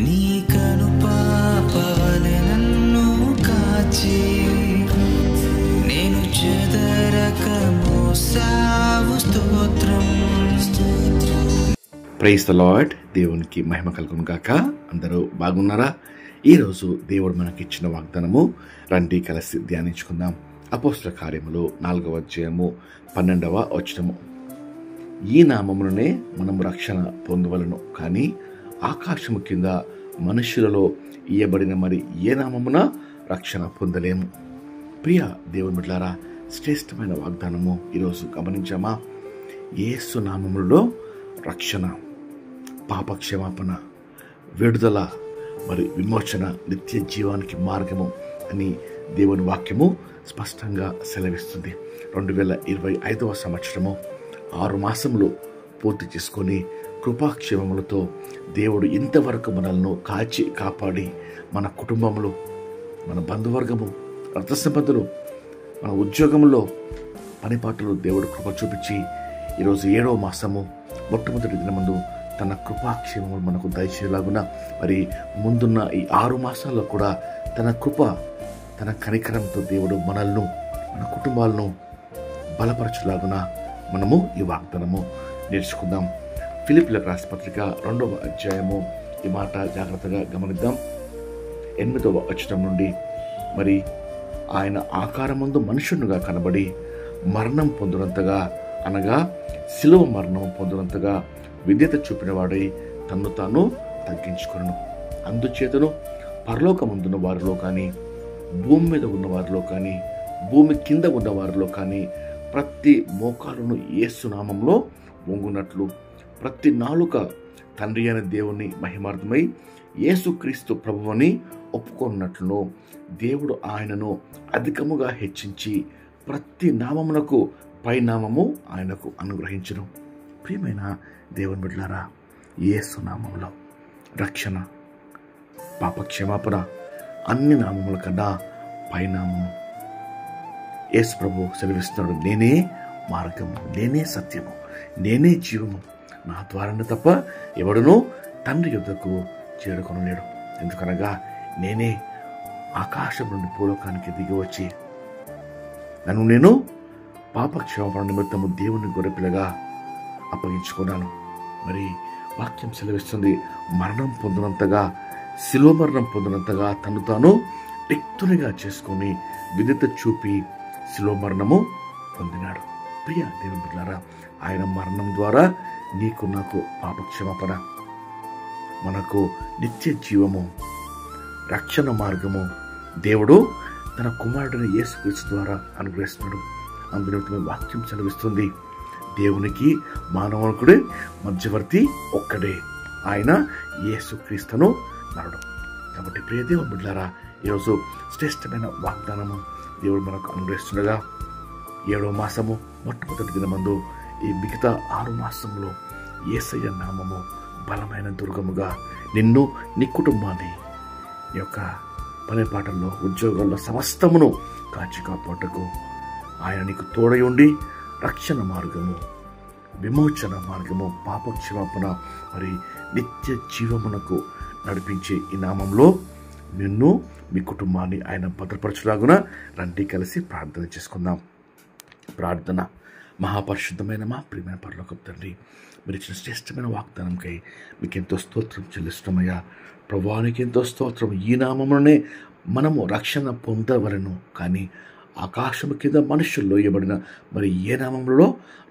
నీ కనుపాపవలె నన్ను కాచి నేను చెదరక మోసావు స్తోత్రం. Praise the Lord. దేవునికి మహిమ కలుగును గాక. అందరూ బాగున్నారా? ఈరోజు దేవుడు మనకిచ్చిన వాగ్దానము రండి కలిసి ధ్యానించుకుందాం. అపోస్తల కార్యములు 4వ అధ్యాయము 12వ వచనము. ఈ నామములనే మనము రక్షణ పొందవలను, కానీ ఆకాశము కింద మనుషులలో ఇయ్యబడిన మరి ఏ నామమున రక్షణ పొందలేము. ప్రియ దేవుని బిడ్డలారా, శ్రేష్టమైన వాగ్దానము ఈరోజు గమనించామా? యేసు నామములలో రక్షణ, పాప క్షమాపణ, విడుదల మరి విమోచన, నిత్య జీవానికి మార్గము అని దేవుని వాక్యము స్పష్టంగా సెలవిస్తుంది. 2025వ సంవత్సరము 6 మాసములు పూర్తి చేసుకొని కృపాక్షేమములతో దేవుడు ఇంతవరకు మనల్ని కాచి కాపాడి మన కుటుంబములు, మన బంధువర్గము, రక్త సంబంధులు, మన ఉద్యోగంలో పనిపాట్లు దేవుడు కృప చూపించి ఈరోజు 7వ మాసము మొట్టమొదటి దినమందు తన కృపాక్షేమములు మనకు దయచేలాగున మరి ముందున్న ఈ 6 మాసాల్లో కూడా తన కృప, తన కనికరంతో దేవుడు మనల్ని, మన కుటుంబాలను బలపరచులాగున మనము ఈ వాగ్దానము నేర్చుకుందాం. ఫిలిప్పీయులకు రాసిన పత్రిక 2వ అధ్యాయము ఈ మాట జాగ్రత్తగా గమనిద్దాం. 8వ వచనం నుండి, మరి ఆయన ఆకారమందు మనుషునిగా కనబడి మరణం పొందినంతగా, అనగా శిలువ మరణం పొందినంతగా విధేయత చూపినవాడై తన్ను తాను తగ్గించుకొనెను. అందుచేతను పరలోకమందున్న వారిలో కానీ, భూమి మీద ఉన్న వారిలో కానీ, భూమి కింద ఉన్న వారిలో కానీ ప్రతి మోకాలును యేసు నామంలో వంగునట్లు, ప్రతి నాలుక తండ్రి అయిన దేవుని మహిమార్థమై యేసుక్రీస్తు ప్రభువుని ఒప్పుకొన్నట్లును దేవుడు ఆయనను అధికముగా హెచ్చించి ప్రతి నామమునకు పైనామము ఆయనకు అనుగ్రహించును. ప్రియమైన దేవుని బిడ్డలారా, యేసు నామములో రక్షణ, పాప క్షమాపణ అన్ని నామముల కన్నా పైనామము. యేసు ప్రభు సెలవిస్తున్నాడు, నేనే మార్గము, నేనే సత్యము, నేనే జీవము, నా ద్వారానే తప్ప ఎవడునూ తండ్రి యొద్దకు చేరుకొనలేడు. ఎందుకనగా నేనే ఆకాశం నుండి భూలోకానికి దిగి వచ్చి నన్ను నేను పాప క్షమాపణ నిమిత్తము దేవుని గొర్రెపిల్లగా అప్పగించుకున్నాను. మరి వాక్యం సెలవిస్తుంది, మరణం పొందినంతగా, శిలువ మరణం పొందినంతగా తను తాను రిక్తునిగా చేసుకొని విధేయత చూపి శిలువ మరణము పొందినాడు. ప్రియ దేవుని బిడ్డలారా, ఆయన మరణం ద్వారా నీకు నాకు పాప క్షమాపణ, మనకు నిత్య జీవము, రక్షణ మార్గము దేవుడు తన కుమారుడిని యేసుక్రీస్తు ద్వారా అనుగ్రహిస్తున్నాడు. అందులో వాక్యం సెలవిస్తుంది, దేవునికి మానవునికుడే మధ్యవర్తి ఒక్కడే, ఆయన యేసుక్రీస్తును నరుడు. కాబట్టి ప్రియ దేవుని బిడ్డలారా, ఈరోజు శ్రేష్టమైన వాగ్దానము దేవుడు మనకు అనుగ్రహిస్తుండగా 7వ మాసము మొట్టమొదటి దినమందు ఈ మిగతా 6 మాసంలో యేసయ్య నామము బలమైన దుర్గముగా నిన్ను, నీ కుటుంబాన్ని, నీ యొక్క పనిపాటల్లో, ఉద్యోగాల్లో సమస్తమును కాచి కాపాటకు ఆయన నీకు తోడై ఉండి రక్షణ మార్గము, విమోచన మార్గము, పాప క్షమాపణ మరి నిత్య జీవమునకు నడిపించే ఈ నామంలో నిన్ను, మీ కుటుంబాన్ని ఆయన భద్రపరచులాగున రండి కలిసి ప్రార్థన చేసుకుందాం. ప్రార్థన. మహాపరిశుద్ధమైన మా ప్రియమైన పరలోకపు తండ్రి, మీరు ఇచ్చిన శ్రేష్టమైన వాగ్దానంకై మీకు ఎంతో స్తోత్రం చెల్లిస్తున్నామయ్యా. ప్రభువానికి ఎంతో స్తోత్రం. ఈ నామమునే మనము రక్షణ పొందవలను, కానీ ఆకాశము కింద మనుషుల్లో ఇవ్వబడిన మరి ఏ నామంలో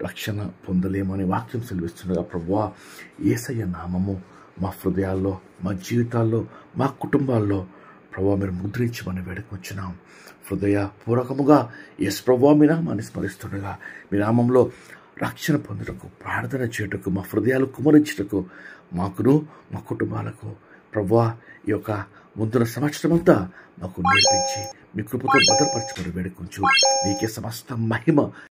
రక్షణ పొందలేమని వాక్యం సెలవిస్తుండగా, ప్రభువా యేసయ్య నామము మా హృదయాల్లో, మా జీవితాల్లో, మా కుటుంబాల్లో ప్రభువా మీరు ముద్రించమని వేడుకొచ్చున్నాం. హృదయ పూర్వకముగా యేసు ప్రభువా మీ నామాన్ని స్మరిస్తుండగా, మీ నామంలో రక్షణ పొందుటకు, ప్రార్థన చేయుటకు, మా హృదయాలు కుమరించుటకు మాకును, మా కుటుంబాలకు ప్రభువా ఈ యొక్క ముందున్న సంవత్సరం అంతా మాకు నేర్పించి మీ కృపతో భద్రపరచుకొని వేడుకొంచు. నీకే సమస్త మహిమ